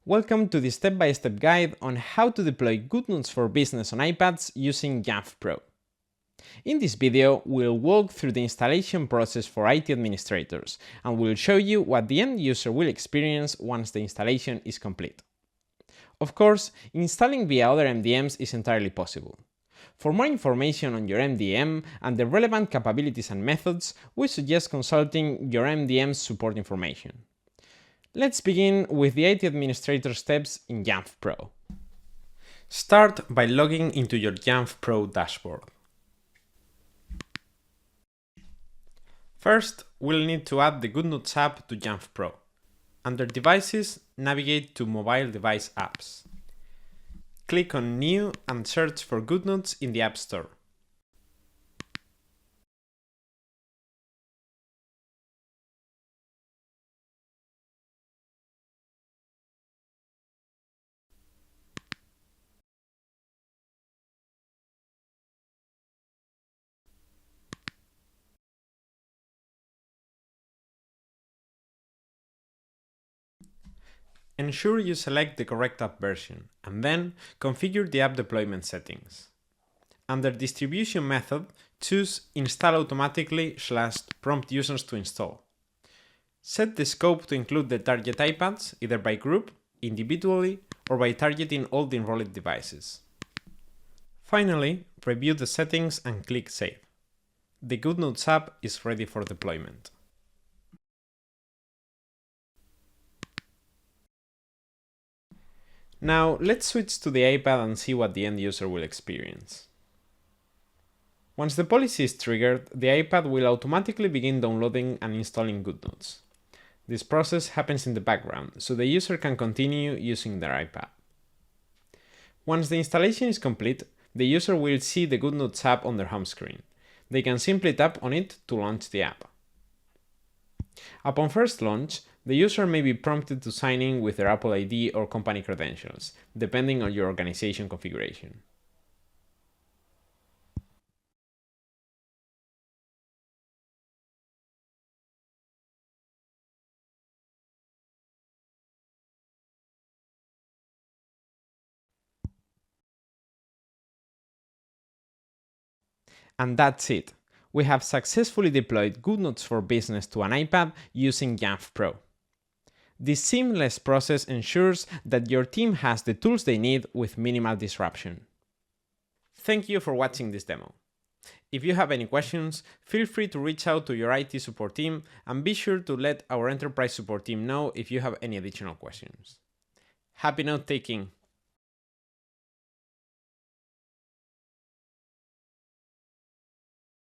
Welcome to the step-by-step guide on how to deploy Goodnotes for Business on iPads using Jamf Pro. In this video, we'll walk through the installation process for IT administrators, and we'll show you what the end user will experience once the installation is complete. Of course, installing via other MDMs is entirely possible. For more information on your MDM and the relevant capabilities and methods, we suggest consulting your MDM's support information. Let's begin with the IT administrator steps in Jamf Pro. Start by logging into your Jamf Pro dashboard. First, we'll need to add the Goodnotes app to Jamf Pro. Under Devices, navigate to Mobile Device Apps. Click on New and search for Goodnotes in the App Store. Ensure you select the correct app version, and then configure the app deployment settings. Under Distribution method, choose Install Automatically / prompt users to install. Set the scope to include the target iPads, either by group, individually, or by targeting all the enrolled devices. Finally, review the settings and click Save. The Goodnotes app is ready for deployment. Now, let's switch to the iPad and see what the end user will experience. Once the policy is triggered, the iPad will automatically begin downloading and installing Goodnotes. This process happens in the background, so the user can continue using their iPad. Once the installation is complete, the user will see the Goodnotes app on their home screen. They can simply tap on it to launch the app. Upon first launch, the user may be prompted to sign in with their Apple ID or company credentials, depending on your organization configuration. And that's it. We have successfully deployed Goodnotes for Business to an iPad using Jamf Pro. This seamless process ensures that your team has the tools they need with minimal disruption. Thank you for watching this demo. If you have any questions, feel free to reach out to your IT support team, and be sure to let our enterprise support team know if you have any additional questions. Happy note taking!